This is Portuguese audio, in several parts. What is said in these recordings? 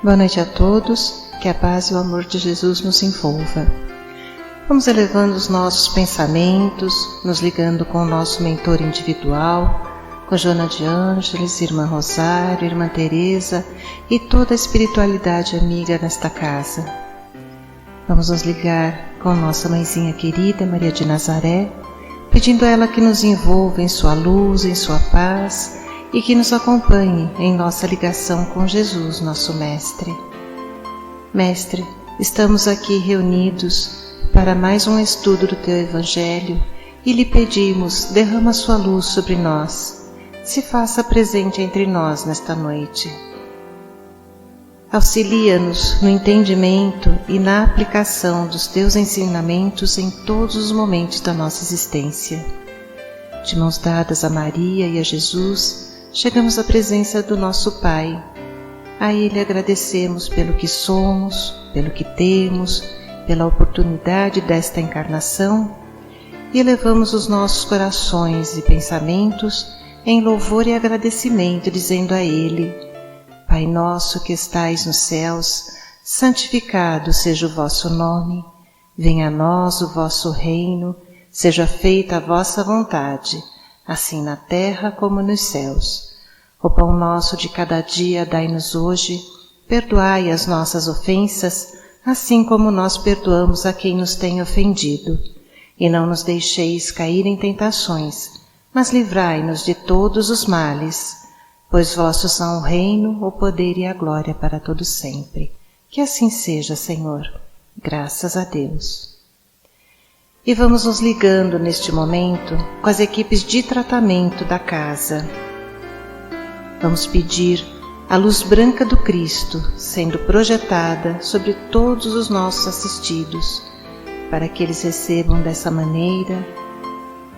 Boa noite a todos, que a paz e o amor de Jesus nos envolva. Vamos elevando os nossos pensamentos, nos ligando com o nosso mentor individual, com Joana de Ângeles, Irmã Rosário, Irmã Teresa e toda a espiritualidade amiga nesta casa. Vamos nos ligar com nossa mãezinha querida, Maria de Nazaré, pedindo a ela que nos envolva em sua luz, em sua paz e que nos acompanhe em nossa ligação com Jesus, nosso Mestre. Mestre, estamos aqui reunidos para mais um estudo do Teu Evangelho e lhe pedimos, derrama sua luz sobre nós, se faça presente entre nós nesta noite. Auxilia-nos no entendimento e na aplicação dos Teus ensinamentos em todos os momentos da nossa existência. De mãos dadas a Maria e a Jesus, chegamos à presença do nosso Pai. A Ele agradecemos pelo que somos, pelo que temos, pela oportunidade desta encarnação e elevamos os nossos corações e pensamentos em louvor e agradecimento, dizendo a Ele: Pai nosso que estais nos céus, santificado seja o vosso nome, venha a nós o vosso reino, seja feita a vossa vontade, assim na terra como nos céus. O pão nosso de cada dia dai-nos hoje, perdoai as nossas ofensas, assim como nós perdoamos a quem nos tem ofendido. E não nos deixeis cair em tentações, mas livrai-nos de todos os males, pois vossos são o reino, o poder e a glória para todo sempre. Que assim seja, Senhor. Graças a Deus. E vamos nos ligando neste momento com as equipes de tratamento da casa. Vamos pedir a luz branca do Cristo sendo projetada sobre todos os nossos assistidos, para que eles recebam dessa maneira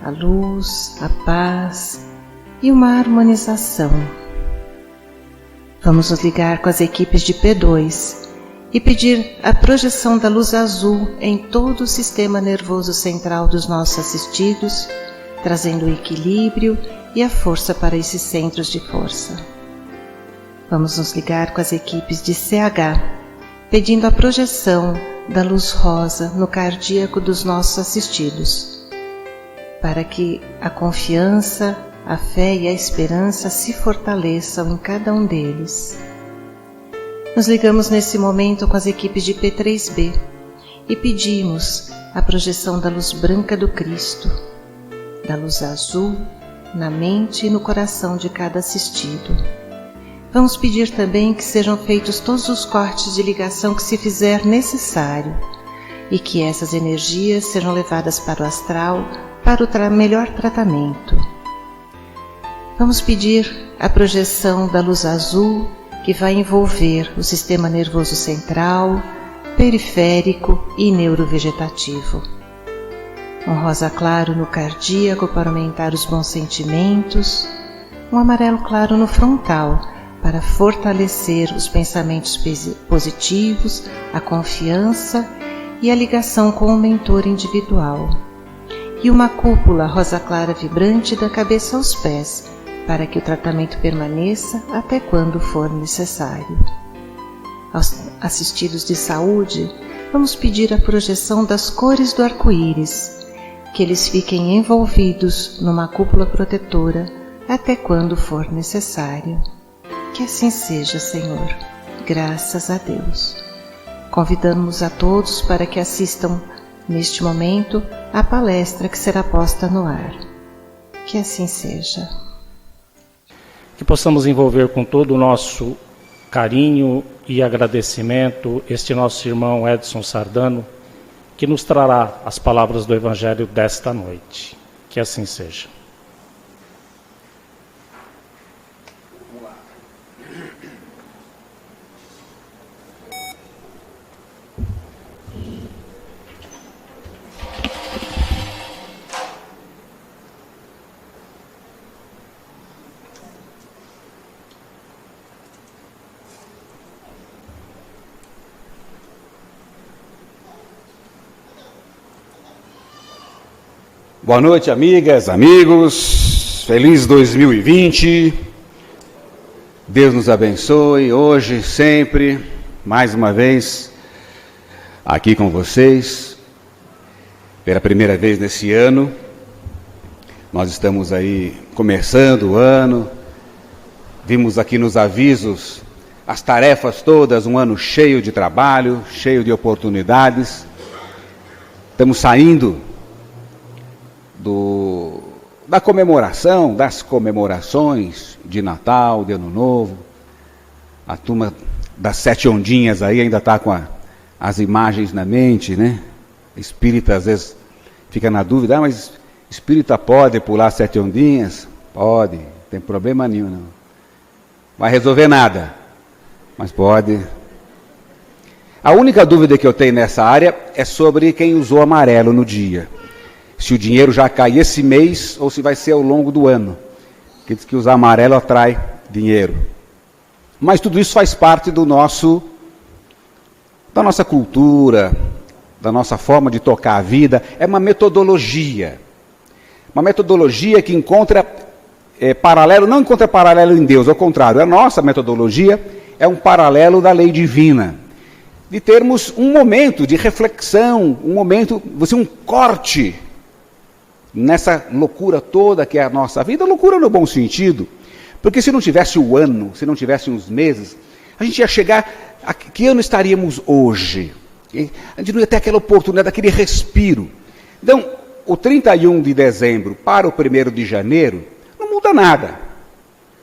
a luz, a paz e uma harmonização. Vamos nos ligar com as equipes de P2 e pedir a projeção da luz azul em todo o sistema nervoso central dos nossos assistidos, trazendo o equilíbrio e a força para esses centros de força. Vamos nos ligar com as equipes de CH, pedindo a projeção da luz rosa no cardíaco dos nossos assistidos, para que a confiança, a fé e a esperança se fortaleçam em cada um deles. Nos ligamos nesse momento com as equipes de P3B e pedimos a projeção da luz branca do Cristo, da luz azul, na mente e no coração de cada assistido. Vamos pedir também que sejam feitos todos os cortes de ligação que se fizer necessário e que essas energias sejam levadas para o astral para o melhor tratamento. Vamos pedir a projeção da luz azul que vai envolver o sistema nervoso central, periférico e neurovegetativo. Um rosa claro no cardíaco para aumentar os bons sentimentos, um amarelo claro no frontal para fortalecer os pensamentos positivos, a confiança e a ligação com o mentor individual, e uma cúpula rosa clara vibrante da cabeça aos pés para que o tratamento permaneça até quando for necessário. Aos assistidos de saúde, vamos pedir a projeção das cores do arco-íris, que eles fiquem envolvidos numa cúpula protetora até quando for necessário. Que assim seja, Senhor. Graças a Deus. Convidamos a todos para que assistam, neste momento, à palestra que será posta no ar. Que assim seja. Que possamos envolver com todo o nosso carinho e agradecimento este nosso irmão Edson Sardano, que nos trará as palavras do Evangelho desta noite. Que assim seja. Boa noite, amigas, amigos. Feliz 2020. Deus nos abençoe hoje, sempre. mais uma vez aqui com vocês, pela primeira vez nesse ano. Nós estamos aí começando o ano, vimos aqui nos avisos as tarefas todas, um ano cheio de trabalho, cheio de oportunidades. Estamos saindo da comemoração, das comemorações de Natal, de Ano Novo. A turma das 7 ondinhas aí ainda está com as imagens na mente, né? Espírita às vezes fica na dúvida, mas espírita pode pular 7 ondinhas? Pode, não tem problema nenhum, não. Vai resolver nada, mas pode. A única dúvida que eu tenho nessa área é sobre quem usou amarelo no dia. Se o dinheiro já cai esse mês ou se vai ser ao longo do ano. Que diz que usar amarelo atrai dinheiro. Mas tudo isso faz parte da nossa cultura, da nossa forma de tocar a vida. É uma metodologia. Uma metodologia que encontra paralelo, não encontra paralelo em Deus, ao contrário. A nossa metodologia é um paralelo da lei divina. De termos um momento de reflexão, um corte nessa loucura toda que é a nossa vida, loucura no bom sentido, porque se não tivesse o ano, se não tivesse os meses, a gente ia chegar, a que ano estaríamos hoje? A gente não ia ter aquela oportunidade, aquele respiro. Então, o 31 de dezembro para o 1º de janeiro, não muda nada.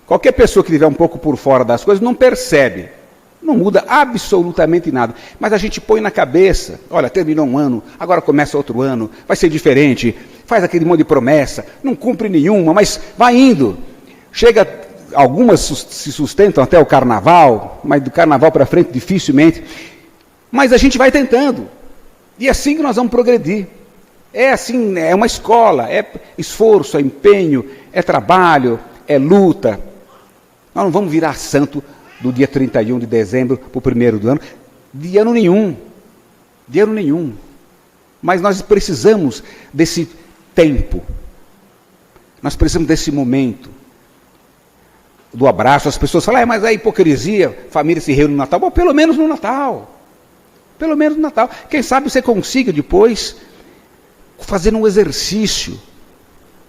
Qualquer pessoa que estiver um pouco por fora das coisas não percebe. Não muda absolutamente nada. Mas a gente põe na cabeça, olha, terminou um ano, agora começa outro ano, vai ser diferente, faz aquele monte de promessa, não cumpre nenhuma, mas vai indo. Chega, algumas se sustentam até o carnaval, mas do carnaval para frente dificilmente. Mas a gente vai tentando. E é assim que nós vamos progredir. É assim, é uma escola, é esforço, é empenho, é trabalho, é luta. Nós não vamos virar santo do dia 31 de dezembro para o 1º do ano, de ano nenhum, mas nós precisamos desse tempo, nós precisamos desse momento, do abraço. As pessoas falam, mas é hipocrisia, família se reúne no Natal. Bom, pelo menos no Natal, quem sabe você consiga depois fazer um exercício.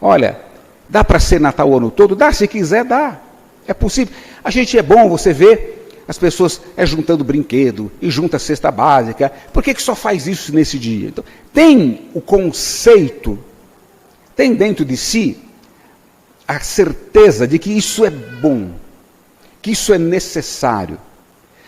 Olha, dá para ser Natal o ano todo? Dá, se quiser dá. É possível. A gente é bom, você vê as pessoas juntando brinquedo e junta a cesta básica. Por que só faz isso nesse dia? Então, tem o conceito, tem dentro de si a certeza de que isso é bom, que isso é necessário.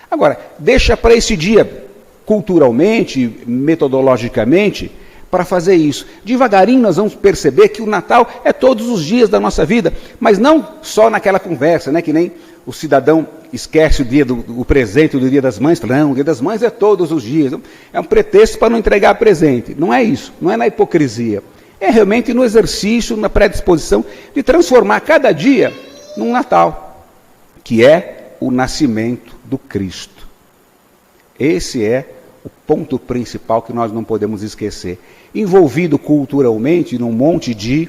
Agora, deixa para esse dia, culturalmente, metodologicamente, para fazer isso. Devagarinho nós vamos perceber que o Natal é todos os dias da nossa vida, mas não só naquela conversa, né, que nem o cidadão esquece o dia o presente do Dia das Mães. Não, o Dia das Mães é todos os dias. É um pretexto para não entregar presente. Não é isso, não é na hipocrisia. É realmente no exercício, na predisposição de transformar cada dia num Natal, que é o nascimento do Cristo. Esse é o ponto principal que nós não podemos esquecer. Envolvido culturalmente num monte de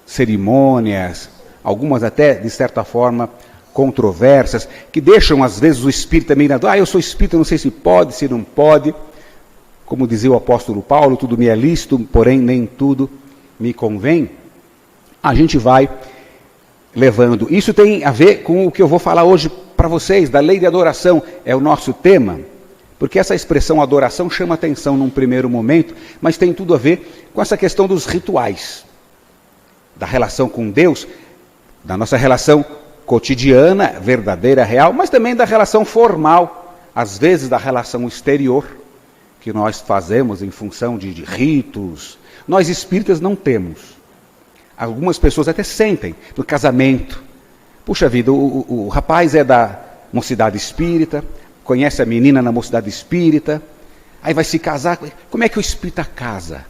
cerimônias, algumas até, de certa forma, controversas, que deixam, às vezes, o espírita meio na dúvida. Eu sou espírita, não sei se pode, se não pode. Como dizia o apóstolo Paulo, tudo me é lícito, porém nem tudo me convém. A gente vai levando. Isso tem a ver com o que eu vou falar hoje para vocês, da lei de adoração. É o nosso tema, porque essa expressão adoração chama atenção num primeiro momento, mas tem tudo a ver com essa questão dos rituais, da relação com Deus, da nossa relação cotidiana, verdadeira, real, mas também da relação formal, às vezes da relação exterior, que nós fazemos em função de ritos. Nós espíritas não temos. Algumas pessoas até sentem no casamento. Puxa vida, o rapaz é da mocidade espírita, conhece a menina na mocidade espírita, aí vai se casar. Como é que o espírita casa?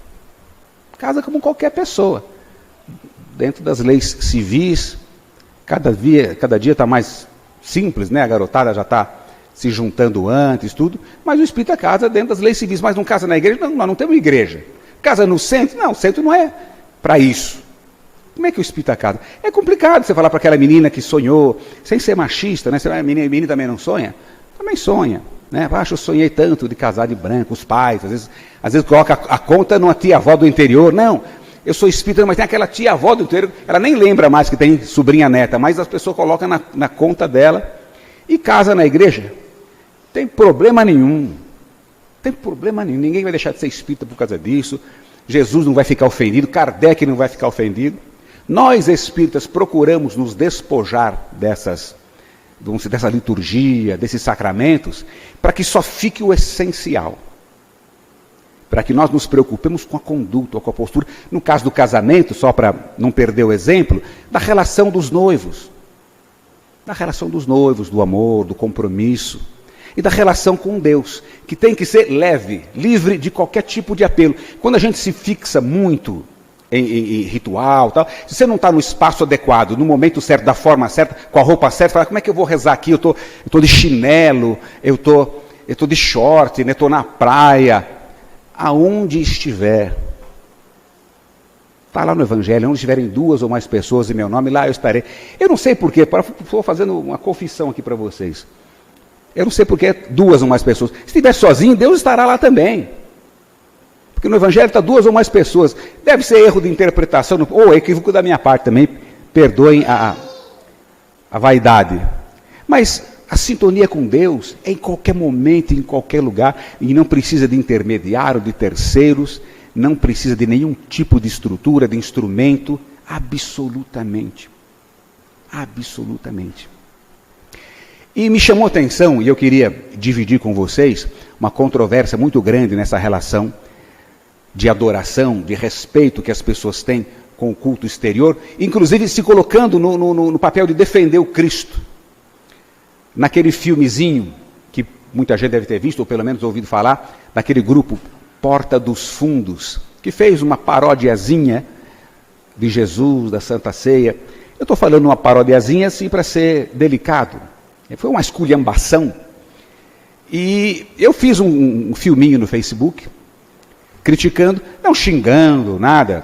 Casa como qualquer pessoa. Dentro das leis civis, cada dia está mais simples, né? A garotada já está se juntando antes, tudo, mas o espírita casa dentro das leis civis, mas não casa na igreja. Não, nós não temos igreja. Casa no centro? Não, o centro não é para isso. Como é que o espírita casa? É complicado você falar para aquela menina que sonhou, sem ser machista, né? A menina também não sonha? Também sonha. Né? Eu sonhei tanto de casar de branco, os pais, às vezes coloca a conta numa tia-avó do interior. Não, eu sou espírita, mas tem aquela tia-avó do interior, ela nem lembra mais que tem sobrinha neta, mas as pessoas colocam na conta dela e casa na igreja. Tem problema nenhum. Tem problema nenhum. Ninguém vai deixar de ser espírita por causa disso. Jesus não vai ficar ofendido, Kardec não vai ficar ofendido. Nós espíritas procuramos nos despojar dessa liturgia, desses sacramentos, para que só fique o essencial. Para que nós nos preocupemos com a conduta, com a postura. No caso do casamento, só para não perder o exemplo, da relação dos noivos. Da relação dos noivos, do amor, do compromisso. E da relação com Deus, que tem que ser leve, livre de qualquer tipo de apelo. Quando a gente se fixa muito em ritual, tal, se você não está no espaço adequado, no momento certo, da forma certa, com a roupa certa, fala, como é que eu vou rezar aqui? Eu tô de chinelo, eu tô de short, estou na praia. Aonde estiver, está lá no Evangelho, onde estiverem 2 ou mais pessoas em meu nome, lá eu estarei. Eu não sei porquê, estou fazendo uma confissão aqui para vocês. Eu não sei porque 2 ou mais pessoas. Se estiver sozinho, Deus estará lá também. Porque no Evangelho está 2 ou mais pessoas. Deve ser erro de interpretação, ou equívoco da minha parte também. Perdoem a vaidade. Mas a sintonia com Deus é em qualquer momento, em qualquer lugar. E não precisa de intermediário, de terceiros. Não precisa de nenhum tipo de estrutura, de instrumento. Absolutamente. Absolutamente. E me chamou a atenção, e eu queria dividir com vocês, uma controvérsia muito grande nessa relação de adoração, de respeito que as pessoas têm com o culto exterior, inclusive se colocando no papel de defender o Cristo. Naquele filmezinho, que muita gente deve ter visto, ou pelo menos ouvido falar, daquele grupo Porta dos Fundos, que fez uma parodiazinha de Jesus, da Santa Ceia. Eu estou falando uma parodiazinha assim para ser delicado. Foi uma esculhambação. E eu fiz um filminho no Facebook, criticando, não xingando, nada,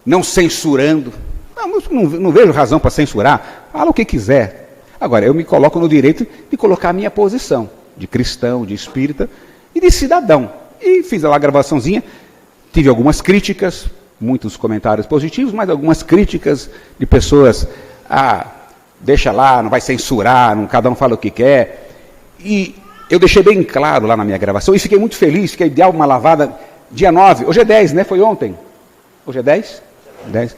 não censurando. Não vejo razão para censurar. Fala o que quiser. Agora, eu me coloco no direito de colocar a minha posição, de cristão, de espírita e de cidadão. E fiz lá a gravaçãozinha, tive algumas críticas, muitos comentários positivos, mas algumas críticas de pessoas, deixa lá, não vai censurar, cada um fala o que quer. E eu deixei bem claro lá na minha gravação, e fiquei muito feliz, fiquei de alma lavada, dia 9, hoje é 10, né? Foi ontem. Hoje é 10? 10.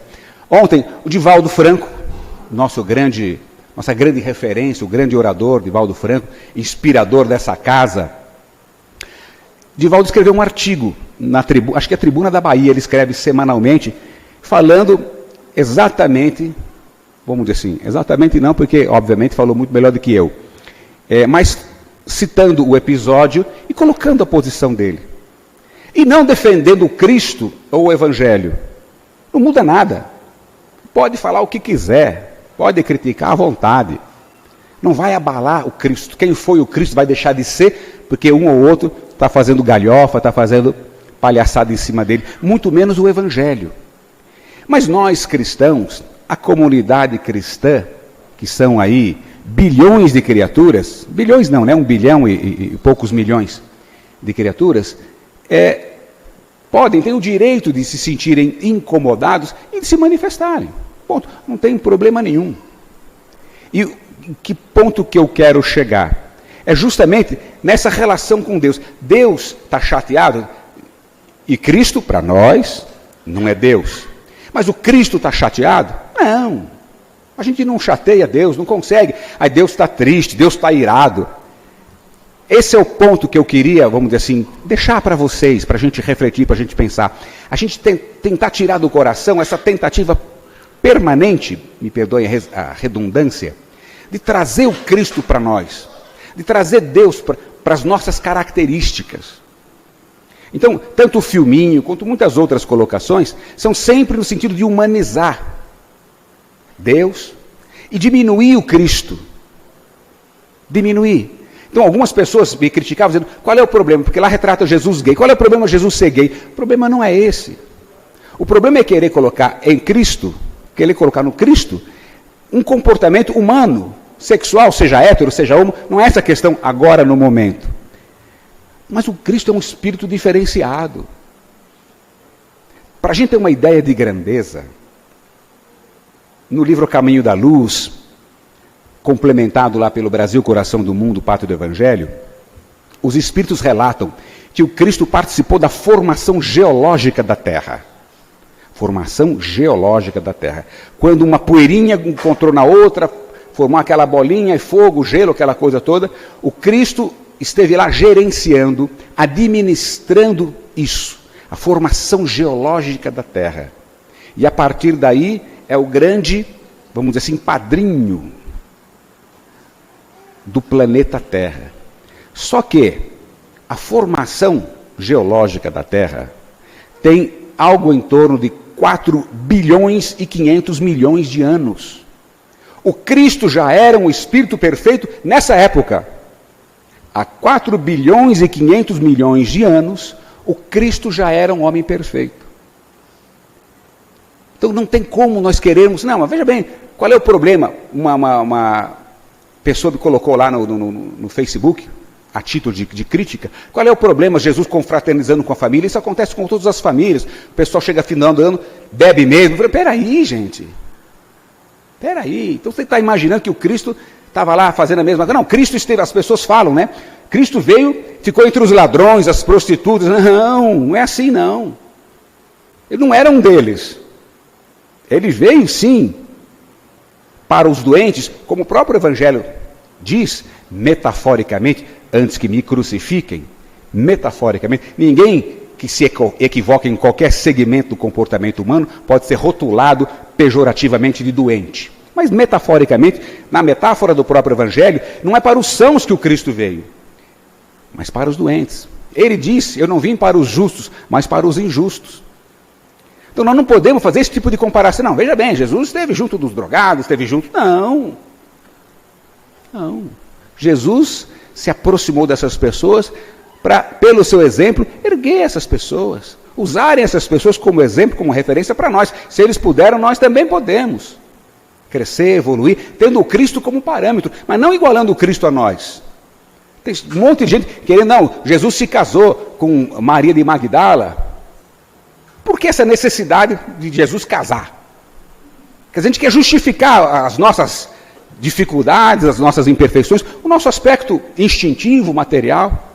Ontem, o Divaldo Franco, nossa grande referência, o grande orador, Divaldo Franco, inspirador dessa casa. Divaldo escreveu um artigo, acho que é a Tribuna da Bahia, ele escreve semanalmente, falando exatamente, vamos dizer assim, exatamente não, porque obviamente falou muito melhor do que eu, mas citando o episódio e colocando a posição dele. E não defendendo o Cristo ou o Evangelho. Não muda nada. Pode falar o que quiser, pode criticar à vontade. Não vai abalar o Cristo. Quem foi o Cristo vai deixar de ser, porque um ou outro está fazendo galhofa, está fazendo palhaçada em cima dele. Muito menos o Evangelho. Mas nós cristãos, a comunidade cristã, que são aí bilhões de criaturas, bilhões não, né? 1 bilhão e poucos milhões de criaturas, têm o direito de se sentirem incomodados e de se manifestarem. Ponto. Não tem problema nenhum. E que ponto que eu quero chegar? É justamente nessa relação com Deus. Deus está chateado e Cristo, para nós, não é Deus. Mas o Cristo está chateado? Não. A gente não chateia Deus, não consegue. Aí Deus está triste, Deus está irado. Esse é o ponto que eu queria, vamos dizer assim, deixar para vocês, para a gente refletir, para a gente pensar. A gente tentar tirar do coração essa tentativa permanente, me perdoem a redundância, de trazer o Cristo para nós, de trazer Deus para as nossas características. Então, tanto o filminho, quanto muitas outras colocações, são sempre no sentido de humanizar Deus e diminuir o Cristo. Diminuir. Então, algumas pessoas me criticavam, dizendo, qual é o problema? Porque lá retrata Jesus gay. Qual é o problema de Jesus ser gay? O problema não é esse. O problema é querer colocar em Cristo querer colocar no Cristo um comportamento humano, sexual, seja hétero, seja homo, não é essa a questão agora no momento. Mas o Cristo é um espírito diferenciado. Para a gente ter uma ideia de grandeza, no livro Caminho da Luz, complementado lá pelo Brasil, Coração do Mundo, Pátrio do Evangelho, os espíritos relatam que o Cristo participou da formação geológica da Terra. Formação geológica da Terra. Quando uma poeirinha encontrou na outra, formou aquela bolinha, fogo, gelo, aquela coisa toda, o Cristo esteve lá gerenciando, administrando isso, a formação geológica da Terra. E a partir daí é o grande, vamos dizer assim, padrinho do planeta Terra. Só que a formação geológica da Terra tem algo em torno de 4 bilhões e 500 milhões de anos. O Cristo já era um espírito perfeito nessa época. Há 4 bilhões e 500 milhões de anos, o Cristo já era um homem perfeito. Então não tem como nós querermos... Não, mas veja bem, qual é o problema? Uma pessoa me colocou lá no Facebook, a título de crítica, qual é o problema Jesus confraternizando com a família? Isso acontece com todas as famílias. O pessoal chega final do ano, bebe mesmo. Peraí, gente. Peraí. Então você está imaginando que o Cristo estava lá fazendo a mesma coisa? Não, Cristo esteve, as pessoas falam, né? Cristo veio, ficou entre os ladrões, as prostitutas. Não é assim não. Ele não era um deles. Ele veio sim para os doentes, como o próprio Evangelho diz, metaforicamente, antes que me crucifiquem, metaforicamente, ninguém que se equivoque em qualquer segmento do comportamento humano pode ser rotulado pejorativamente de doente. Mas metaforicamente, na metáfora do próprio Evangelho, não é para os sãos que o Cristo veio, mas para os doentes. Ele disse, eu não vim para os justos, mas para os injustos. Então nós não podemos fazer esse tipo de comparação. Não, veja bem, Jesus esteve junto dos drogados, esteve junto... Não. Jesus se aproximou dessas pessoas para, pelo seu exemplo, erguer essas pessoas. Usarem essas pessoas como exemplo, como referência para nós. Se eles puderam, nós também podemos. Crescer, evoluir, tendo o Cristo como parâmetro, mas não igualando o Cristo a nós. Tem um monte de gente querendo, não, Jesus se casou com Maria de Magdala. Por que essa necessidade de Jesus casar? Porque a gente quer justificar as nossas dificuldades, as nossas imperfeições, o nosso aspecto instintivo, material.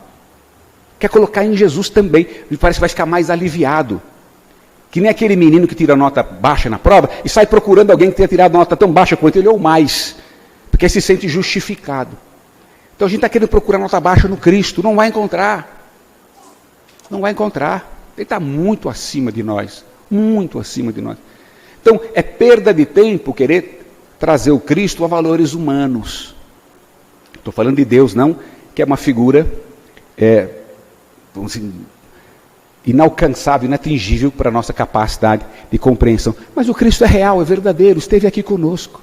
Quer colocar em Jesus também. Me parece que vai ficar mais aliviado. Que nem aquele menino que tira nota baixa na prova e sai procurando alguém que tenha tirado nota tão baixa quanto ele ou mais. Porque se sente justificado. Então a gente está querendo procurar nota baixa no Cristo. Não vai encontrar. Não vai encontrar. Ele está muito acima de nós. Muito acima de nós. Então é perda de tempo querer trazer o Cristo a valores humanos. Estou falando de Deus, não, que é uma figura vamos dizer, inalcançável, inatingível para a nossa capacidade de compreensão. Mas o Cristo é real, é verdadeiro, esteve aqui conosco.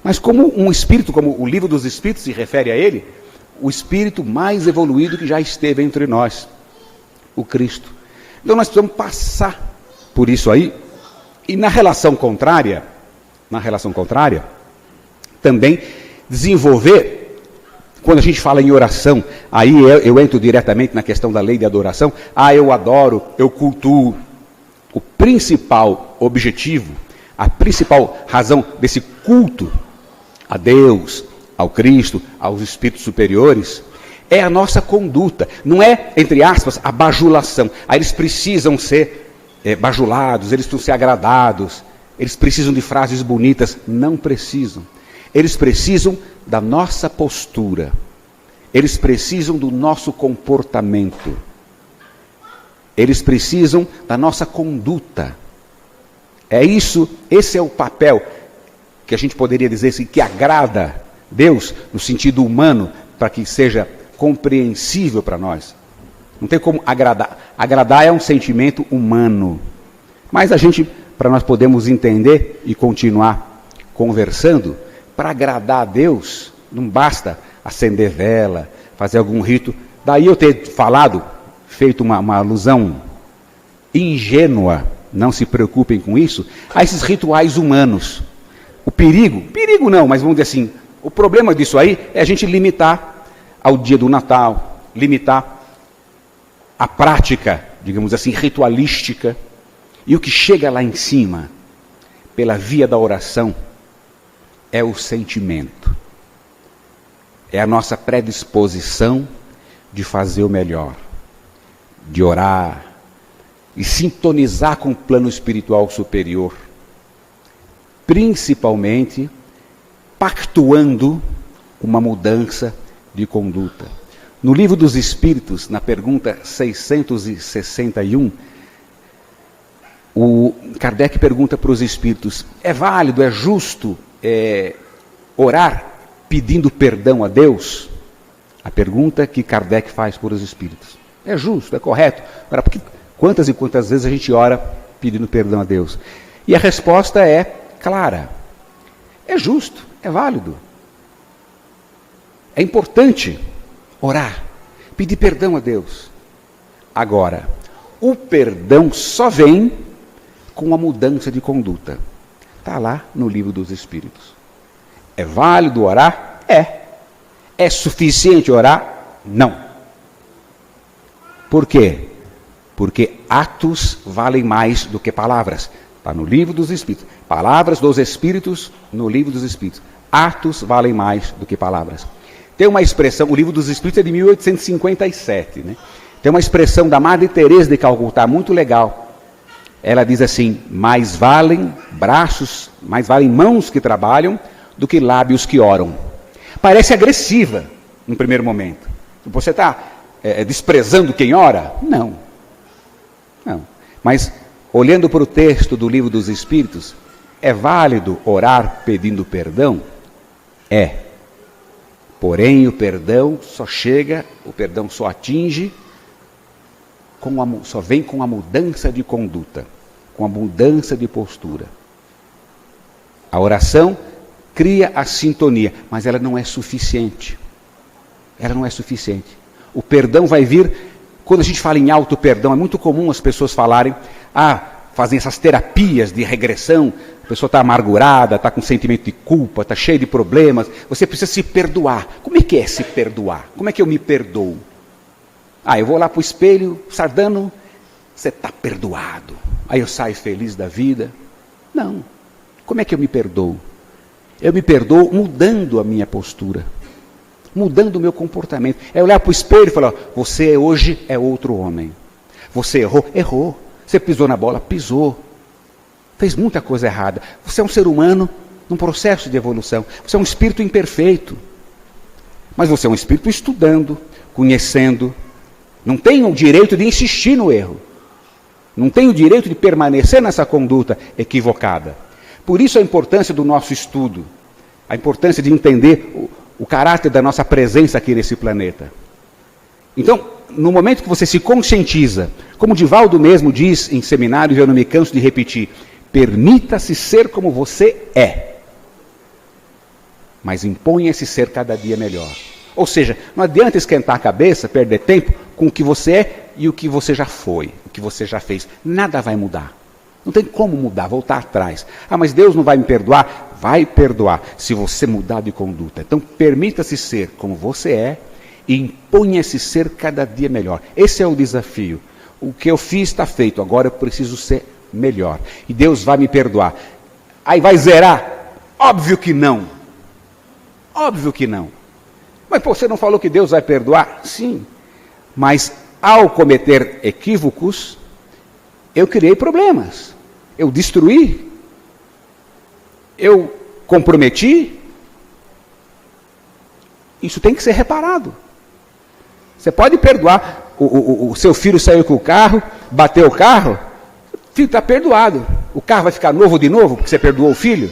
Mas como um espírito, como o livro dos Espíritos se refere a ele, o espírito mais evoluído que já esteve entre nós, o Cristo. Então nós precisamos passar por isso aí, e na relação contrária, também desenvolver, quando a gente fala em oração, aí eu entro diretamente na questão da lei de adoração, eu adoro, eu cultuo. O principal objetivo, a principal razão desse culto a Deus, ao Cristo, aos espíritos superiores, é a nossa conduta, não é, entre aspas, a bajulação. Eles precisam ser bajulados, eles precisam ser agradados, eles precisam de frases bonitas. Não precisam. Eles precisam da nossa postura. Eles precisam do nosso comportamento. Eles precisam da nossa conduta. É isso, esse é o papel que a gente poderia dizer assim, que agrada Deus no sentido humano, para que seja compreensível para nós. Não tem como agradar. Agradar é um sentimento humano. Mas a gente, para nós podermos entender e continuar conversando, para agradar a Deus, não basta acender vela, fazer algum rito. Daí eu ter falado, feito uma alusão ingênua, não se preocupem com isso, a esses rituais humanos. O perigo não, mas vamos dizer assim, o problema disso aí é a gente limitar ao dia do Natal, limitar a prática, digamos assim, ritualística, e o que chega lá em cima, pela via da oração, é o sentimento. É a nossa predisposição de fazer o melhor, de orar e sintonizar com o plano espiritual superior, principalmente pactuando uma mudança de conduta. No Livro dos Espíritos, na pergunta 661, o Kardec pergunta para os espíritos: é válido, é justo orar pedindo perdão a Deus? A pergunta que Kardec faz para os espíritos. É justo, é correto. Agora, porque quantas e quantas vezes a gente ora pedindo perdão a Deus? E a resposta é clara. É justo, é válido. É importante orar, pedir perdão a Deus. Agora, o perdão só vem com a mudança de conduta. Está lá no Livro dos Espíritos. É válido orar? É. É suficiente orar? Não. Por quê? Porque atos valem mais do que palavras. Está no Livro dos Espíritos. Palavras dos Espíritos no Livro dos Espíritos. Atos valem mais do que palavras. Tem uma expressão, o Livro dos Espíritos é de 1857, né? Tem uma expressão da Madre Teresa de Calcutá muito legal. Ela diz assim: mais valem mãos que trabalham do que lábios que oram. Parece agressiva no primeiro momento. Você está desprezando quem ora? Não. Mas, olhando para o texto do Livro dos Espíritos, é válido orar pedindo perdão? É. Porém, o perdão só atinge, só vem com a mudança de conduta, com a mudança de postura. A oração cria a sintonia, mas ela não é suficiente. O perdão vai vir, quando a gente fala em auto-perdão, é muito comum as pessoas falarem, fazem essas terapias de regressão, a pessoa está amargurada, está com sentimento de culpa, está cheia de problemas, você precisa se perdoar. Como é que é se perdoar? Como é que eu me perdoo? Eu vou lá para o espelho, Sardano, você está perdoado. Aí eu saio feliz da vida. Não. Como é que eu me perdoo? Eu me perdoo mudando a minha postura, mudando o meu comportamento. É olhar para o espelho e falar: você hoje é outro homem. Você errou. Você pisou na bola, pisou. Fez muita coisa errada. Você é um ser humano num processo de evolução. Você é um espírito imperfeito. Mas você é um espírito estudando, conhecendo. Não tem o direito de insistir no erro. Não tem o direito de permanecer nessa conduta equivocada. Por isso a importância do nosso estudo. A importância de entender o caráter da nossa presença aqui nesse planeta. Então, no momento que você se conscientiza, como Divaldo mesmo diz em seminários, eu não me canso de repetir: permita-se ser como você é, mas imponha-se ser cada dia melhor. Ou seja, não adianta esquentar a cabeça, perder tempo com o que você é e o que você já foi, o que você já fez. Nada vai mudar. Não tem como mudar, voltar atrás. Mas Deus não vai me perdoar? Vai perdoar, se você mudar de conduta. Então, permita-se ser como você é e imponha-se ser cada dia melhor. Esse é o desafio. O que eu fiz está feito, agora eu preciso ser melhor. E Deus vai me perdoar. Aí vai zerar? Óbvio que não. Óbvio que não. Mas você não falou que Deus vai perdoar? Sim. Mas ao cometer equívocos, eu criei problemas. Eu destruí. Eu comprometi. Isso tem que ser reparado. Você pode perdoar. O seu filho saiu com o carro, bateu o carro, o filho está perdoado. O carro vai ficar novo de novo porque você perdoou o filho?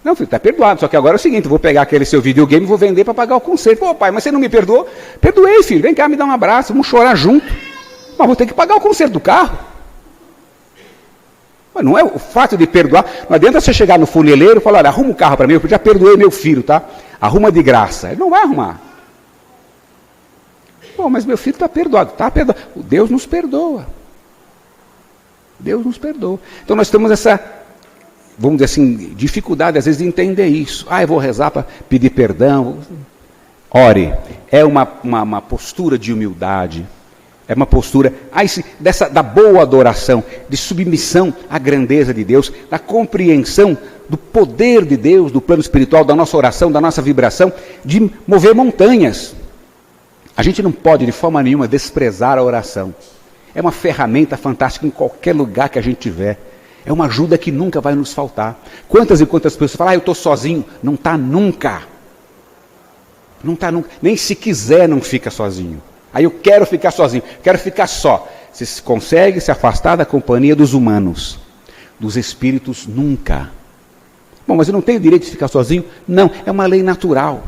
Não, filho, está perdoado. Só que agora é o seguinte: eu vou pegar aquele seu videogame e vou vender para pagar o conserto. Pô, pai, mas você não me perdoou? Perdoei, filho. Vem cá, me dá um abraço, vamos chorar junto. Mas vou ter que pagar o conserto do carro. Mas não é o fato de perdoar. Não adianta você chegar no funileiro e falar: olha, arruma um carro para mim, eu já perdoei meu filho, tá? Arruma de graça. Ele não vai arrumar. Pô, mas meu filho está perdoado. Está perdoado. Deus nos perdoa. Deus nos perdoa. Então nós temos essa, vamos dizer assim, dificuldade às vezes de entender isso. Eu vou rezar para pedir perdão. Ore. É uma postura de humildade. É uma postura da boa adoração, de submissão à grandeza de Deus, da compreensão do poder de Deus, do plano espiritual, da nossa oração, da nossa vibração, de mover montanhas. A gente não pode de forma nenhuma desprezar a oração. É uma ferramenta fantástica em qualquer lugar que a gente tiver. É uma ajuda que nunca vai nos faltar. Quantas e quantas pessoas falam, eu estou sozinho. Não está nunca. Não está nunca. Nem se quiser não fica sozinho. Aí eu quero ficar sozinho, quero ficar só. Você consegue se afastar da companhia dos humanos, dos espíritos nunca. Bom, mas eu não tenho direito de ficar sozinho? Não, é uma lei natural.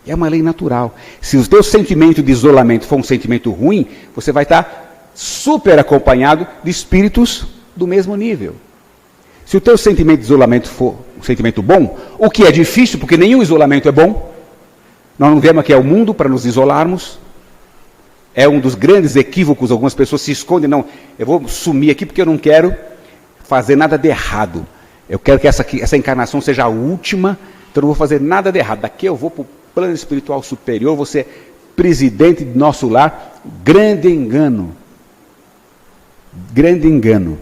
É uma lei natural. Se o teu sentimento de isolamento for um sentimento ruim, você vai estar super acompanhado de espíritos do mesmo nível. Se o teu sentimento de isolamento for um sentimento bom, o que é difícil, porque nenhum isolamento é bom, nós não viemos aqui ao mundo para nos isolarmos. É um dos grandes equívocos, algumas pessoas se escondem, não, eu vou sumir aqui porque eu não quero fazer nada de errado. Eu quero que essa encarnação seja a última, então eu não vou fazer nada de errado. Daqui eu vou para o plano espiritual superior, vou ser presidente de nosso lar. Grande engano. Grande engano.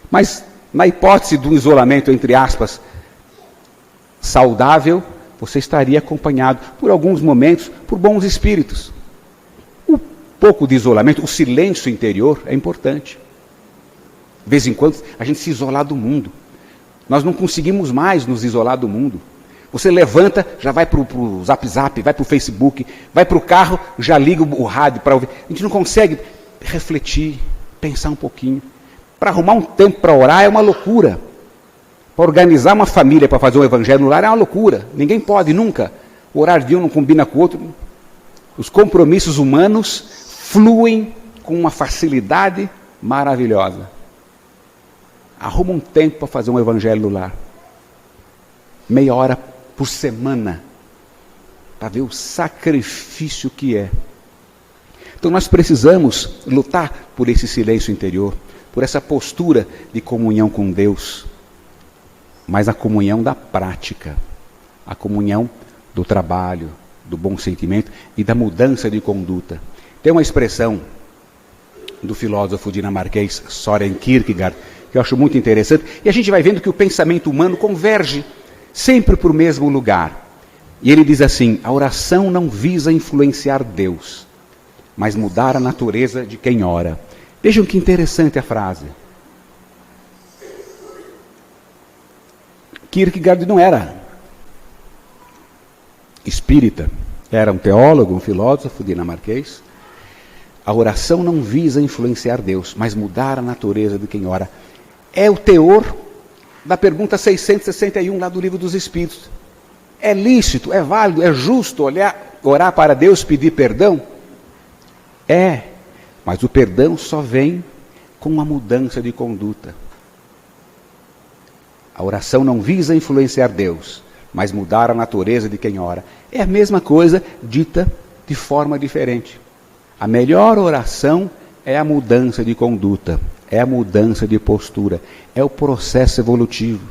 Mas, na hipótese do isolamento, entre aspas, saudável, você estaria acompanhado, por alguns momentos, por bons espíritos. Pouco de isolamento, o silêncio interior é importante. De vez em quando, a gente se isolar do mundo. Nós não conseguimos mais nos isolar do mundo. Você levanta, já vai para o Zap Zap, vai para o Facebook, vai para o carro, já liga o rádio para ouvir. A gente não consegue refletir, pensar um pouquinho. Para arrumar um tempo para orar é uma loucura. Para organizar uma família para fazer um evangelho no lar é uma loucura. Ninguém pode nunca. O horário de um não combina com o outro. Os compromissos humanos fluem com uma facilidade maravilhosa. Arruma um tempo para fazer um evangelho no lar. Meia hora por semana. Para ver o sacrifício que é. Então nós precisamos lutar por esse silêncio interior, por essa postura de comunhão com Deus. Mas a comunhão da prática. A comunhão do trabalho, do bom sentimento e da mudança de conduta. Tem uma expressão do filósofo dinamarquês Søren Kierkegaard, que eu acho muito interessante, e a gente vai vendo que o pensamento humano converge sempre para o mesmo lugar. E ele diz assim, a oração não visa influenciar Deus, mas mudar a natureza de quem ora. Vejam que interessante a frase. Kierkegaard não era espírita, era um teólogo, um filósofo dinamarquês. A oração não visa influenciar Deus, mas mudar a natureza de quem ora. É o teor da pergunta 661 lá do Livro dos Espíritos. É lícito, é válido, é justo orar para Deus, pedir perdão? É, mas o perdão só vem com uma mudança de conduta. A oração não visa influenciar Deus, mas mudar a natureza de quem ora. É a mesma coisa dita de forma diferente. A melhor oração é a mudança de conduta, é a mudança de postura, é o processo evolutivo.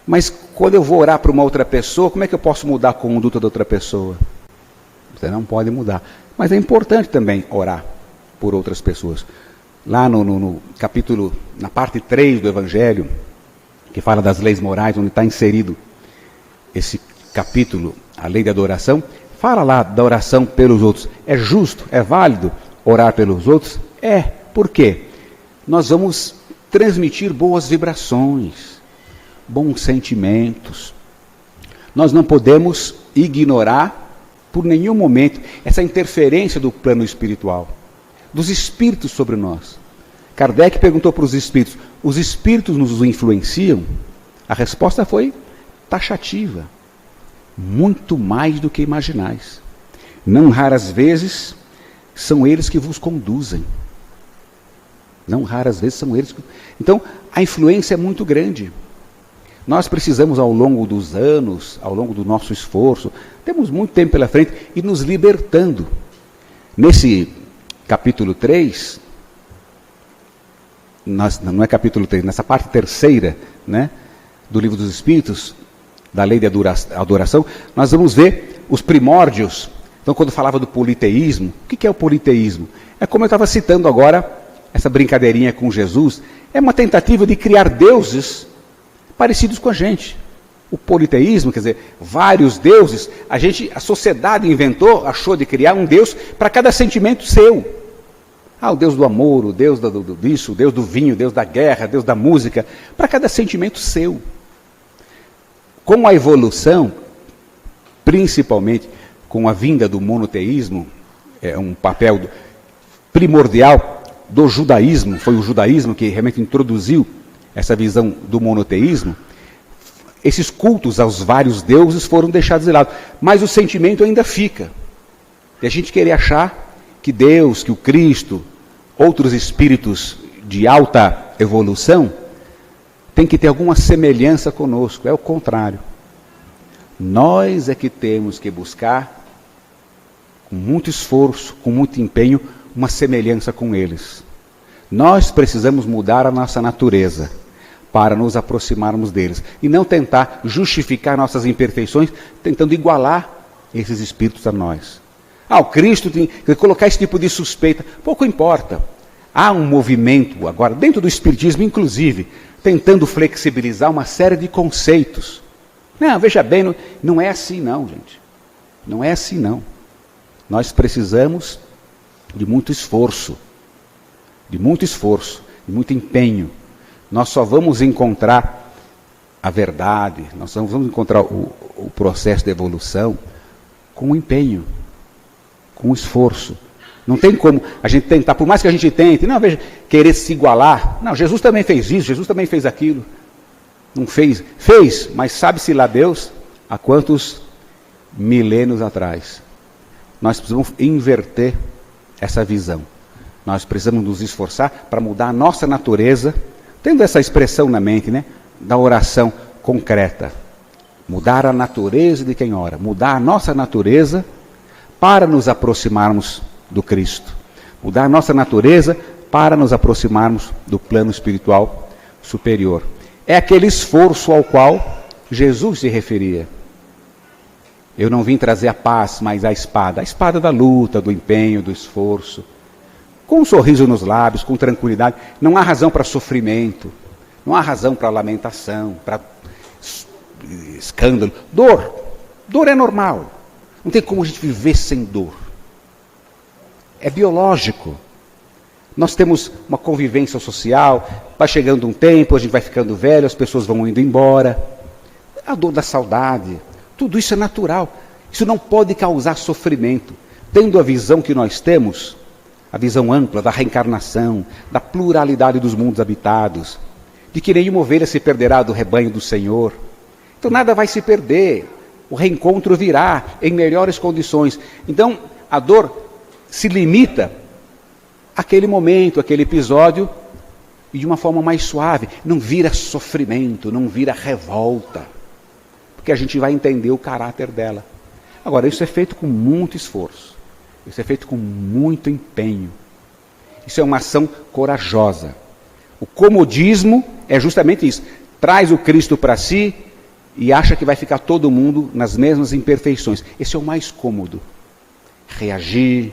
Mas quando eu vou orar para uma outra pessoa, como é que eu posso mudar a conduta da outra pessoa? Você não pode mudar. Mas é importante também orar por outras pessoas. Lá no capítulo, na parte 3 do Evangelho, que fala das leis morais, onde está inserido esse capítulo, a lei da adoração, fala lá da oração pelos outros. É justo, é válido orar pelos outros? É. Por quê? Nós vamos transmitir boas vibrações, bons sentimentos. Nós não podemos ignorar, por nenhum momento, essa interferência do plano espiritual, dos espíritos sobre nós. Kardec perguntou para os espíritos nos influenciam? A resposta foi taxativa. Muito mais do que imaginais. Não raras vezes são eles que vos conduzem. Não raras vezes são eles que... Então, a influência é muito grande. Nós precisamos, ao longo dos anos, ao longo do nosso esforço, temos muito tempo pela frente, e nos libertando. Nesse capítulo 3, não é capítulo 3, nessa parte terceira, né, do Livro dos Espíritos, da lei de adoração, nós vamos ver os primórdios. Então, quando falava do politeísmo, o que é o politeísmo? É como eu estava citando agora, essa brincadeirinha com Jesus, é uma tentativa de criar deuses parecidos com a gente. O politeísmo, quer dizer, vários deuses, a sociedade inventou, achou de criar um Deus para cada sentimento seu. O Deus do amor, o Deus disso, o Deus do vinho, o Deus da guerra, o Deus da música, para cada sentimento seu. Com a evolução, principalmente com a vinda do monoteísmo, é um papel primordial do judaísmo, foi o judaísmo que realmente introduziu essa visão do monoteísmo, esses cultos aos vários deuses foram deixados de lado, mas o sentimento ainda fica. E a gente querer achar que Deus, que o Cristo, outros espíritos de alta evolução, tem que ter alguma semelhança conosco. É o contrário. Nós é que temos que buscar, com muito esforço, com muito empenho, uma semelhança com eles. Nós precisamos mudar a nossa natureza para nos aproximarmos deles. E não tentar justificar nossas imperfeições, tentando igualar esses espíritos a nós. O Cristo tem que colocar esse tipo de suspeita. Pouco importa. Há um movimento agora, dentro do espiritismo inclusive, tentando flexibilizar uma série de conceitos. Não, veja bem, não é assim não, gente. Não é assim não. Nós precisamos de muito esforço, de muito empenho. Nós só vamos encontrar a verdade, nós só vamos encontrar o processo de evolução com empenho, com esforço. Não tem como a gente tentar, por mais que a gente tente, não, veja, querer se igualar. Não, Jesus também fez isso, Jesus também fez aquilo. Não fez, mas sabe-se lá Deus há quantos milênios atrás. Nós precisamos inverter essa visão. Nós precisamos nos esforçar para mudar a nossa natureza, tendo essa expressão na mente, né, da oração concreta. Mudar a natureza de quem ora, mudar a nossa natureza para nos aproximarmos do Cristo. Mudar a nossa natureza para nos aproximarmos do plano espiritual superior. É aquele esforço ao qual Jesus se referia. Eu não vim trazer a paz, mas a espada da luta, do empenho, do esforço. Com um sorriso nos lábios, com tranquilidade. Não há razão para sofrimento, não há razão para lamentação, para escândalo. Dor é normal. Não tem como a gente viver sem dor. É biológico. Nós temos uma convivência social, vai chegando um tempo, a gente vai ficando velho, as pessoas vão indo embora. A dor da saudade, tudo isso é natural. Isso não pode causar sofrimento. Tendo a visão que nós temos, a visão ampla da reencarnação, da pluralidade dos mundos habitados, de que nenhuma ovelha se perderá do rebanho do Senhor. Então nada vai se perder. O reencontro virá em melhores condições. Então a dor se limita àquele momento, àquele episódio, e de uma forma mais suave. Não vira sofrimento, não vira revolta. Porque a gente vai entender o caráter dela. Agora, isso é feito com muito esforço. Isso é feito com muito empenho. Isso é uma ação corajosa. O comodismo é justamente isso. Traz o Cristo para si e acha que vai ficar todo mundo nas mesmas imperfeições. Esse é o mais cômodo. Reagir.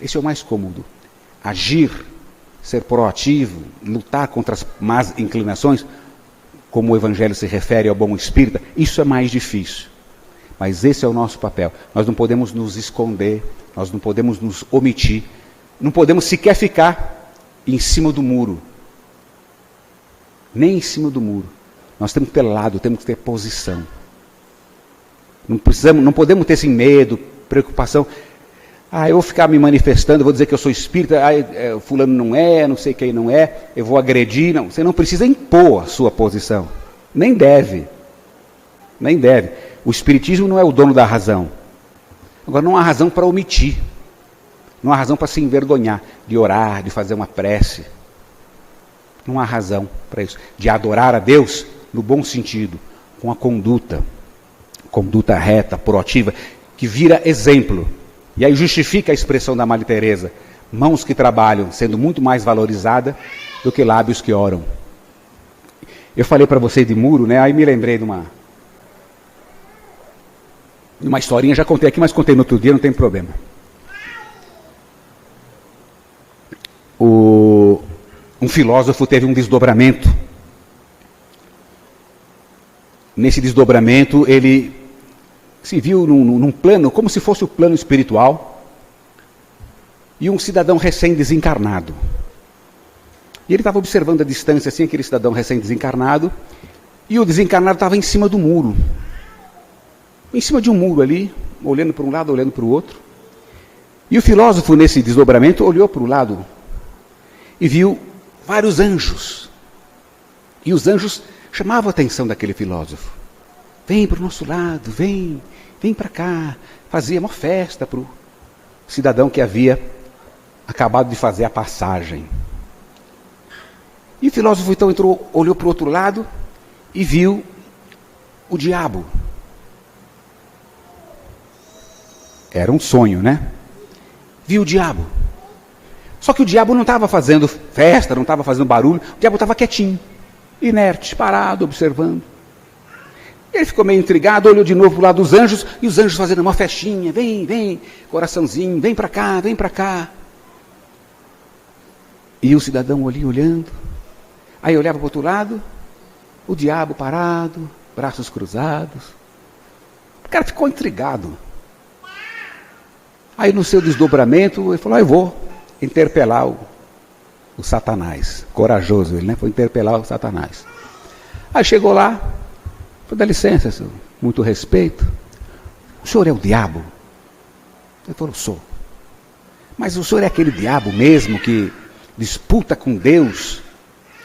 Esse é o mais cômodo. Agir, ser proativo, lutar contra as más inclinações, como o Evangelho se refere ao bom espírita, isso é mais difícil. Mas esse é o nosso papel. Nós não podemos nos esconder, nós não podemos nos omitir, não podemos sequer ficar em cima do muro. Nem em cima do muro. Nós temos que ter lado, temos que ter posição. Não podemos ter assim, medo, preocupação. Eu vou ficar me manifestando, vou dizer que eu sou espírita, fulano não é, não sei quem não é, eu vou agredir. Não, você não precisa impor a sua posição. Nem deve. Nem deve. O espiritismo não é o dono da razão. Agora, não há razão para omitir. Não há razão para se envergonhar de orar, de fazer uma prece. Não há razão para isso. De adorar a Deus no bom sentido, com a conduta reta, proativa, que vira exemplo. E aí justifica a expressão da Madre Teresa, mãos que trabalham sendo muito mais valorizada do que lábios que oram. Eu falei para você de muro, né? Aí me lembrei de uma historinha, já contei aqui, mas contei no outro dia, não tem problema. Um filósofo teve um desdobramento. Nesse desdobramento, ele se viu num plano, como se fosse o plano espiritual, e um cidadão recém-desencarnado. E ele estava observando a distância, assim, aquele cidadão recém-desencarnado, e o desencarnado estava em cima do muro. Em cima de um muro ali, olhando para um lado, olhando para o outro. E o filósofo, nesse desdobramento, olhou para o lado e viu vários anjos. E os anjos chamavam a atenção daquele filósofo. Vem para o nosso lado, vem para cá. Fazia uma festa para o cidadão que havia acabado de fazer a passagem. E o filósofo então olhou para o outro lado e viu o diabo. Era um sonho, né? Viu o diabo. Só que o diabo não estava fazendo festa, não estava fazendo barulho, o diabo estava quietinho, inerte, parado, observando. Ele ficou meio intrigado, olhou de novo para o lado dos anjos, e os anjos fazendo uma festinha, vem, coraçãozinho, vem para cá, vem para cá. E o cidadão ali olhando, aí olhava para o outro lado, o diabo parado, braços cruzados. O cara ficou intrigado. Aí no seu desdobramento, ele falou, eu vou interpelar o Satanás. Corajoso ele, né? Foi interpelar o Satanás. Aí chegou lá, falou, dá licença, senhor, muito respeito. O senhor é o diabo? Ele falou, sou. Mas o senhor é aquele diabo mesmo que disputa com Deus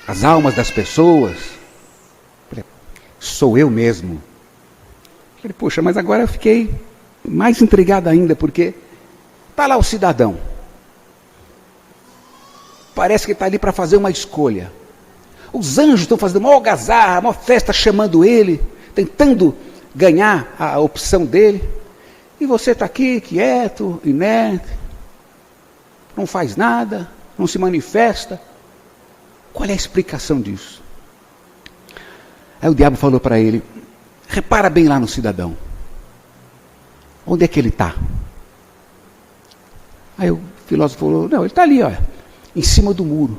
as almas das pessoas? Eu falei, sou eu mesmo. Eu falei, poxa, mas agora eu fiquei mais intrigado ainda, porque está lá o cidadão. Parece que está ali para fazer uma escolha. Os anjos estão fazendo uma algazarra, uma festa, chamando ele, tentando ganhar a opção dele. E você está aqui, quieto, inerte, não faz nada, não se manifesta. Qual é a explicação disso? Aí o diabo falou para ele, repara bem lá no cidadão. Onde é que ele está? Aí o filósofo falou, não, ele está ali, olha, em cima do muro.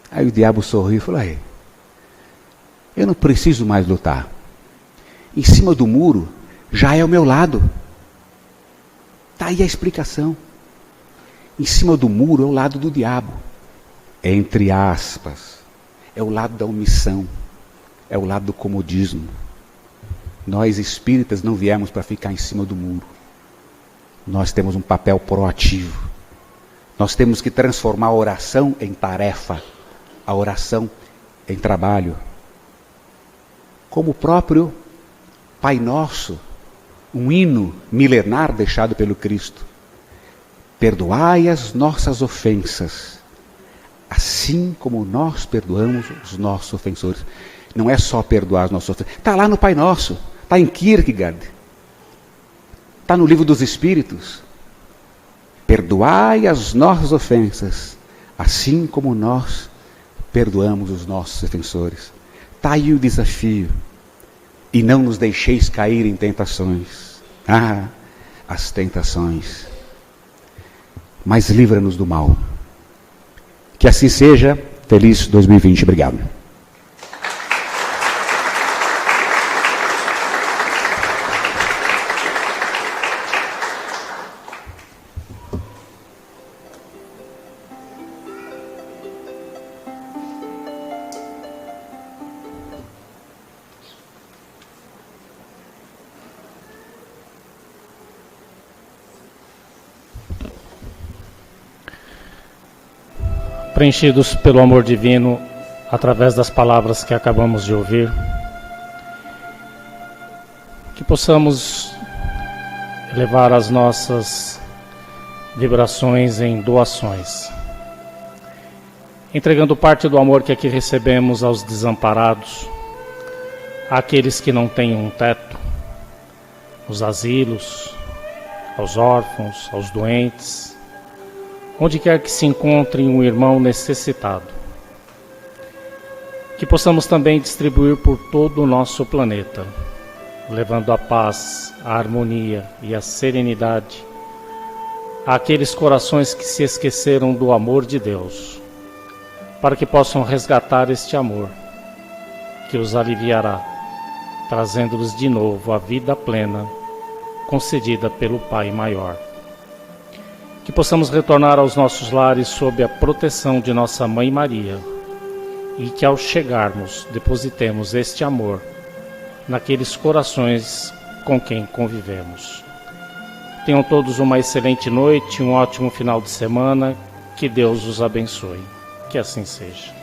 Aí o diabo sorriu e falou, aí, eu não preciso mais lutar. Em cima do muro já é ao meu lado. Está aí a explicação. Em cima do muro é o lado do diabo. Entre aspas. É o lado da omissão. É o lado do comodismo. Nós espíritas não viemos para ficar em cima do muro. Nós temos um papel proativo. Nós temos que transformar a oração em tarefa, a oração em trabalho. Como o próprio Pai Nosso, um hino milenar deixado pelo Cristo. Perdoai as nossas ofensas, assim como nós perdoamos os nossos ofensores. Não é só perdoar as nossas ofensas. Está lá no Pai Nosso, está em Kierkegaard, está no Livro dos Espíritos. Perdoai as nossas ofensas, assim como nós perdoamos os nossos ofensores. Está aí o desafio. E não nos deixeis cair em tentações. Ah, as tentações. Mas livra-nos do mal. Que assim seja. Feliz 2020. Obrigado. Preenchidos pelo amor divino, através das palavras que acabamos de ouvir, que possamos elevar as nossas vibrações em doações, entregando parte do amor que aqui recebemos aos desamparados, àqueles que não têm um teto, aos asilos, aos órfãos, aos doentes, onde quer que se encontre um irmão necessitado. Que possamos também distribuir por todo o nosso planeta, levando a paz, a harmonia e a serenidade àqueles corações que se esqueceram do amor de Deus, para que possam resgatar este amor, que os aliviará, trazendo-lhes de novo a vida plena, concedida pelo Pai Maior. Que possamos retornar aos nossos lares sob a proteção de nossa Mãe Maria, e que ao chegarmos depositemos este amor naqueles corações com quem convivemos. Tenham todos uma excelente noite, um ótimo final de semana, que Deus os abençoe. Que assim seja.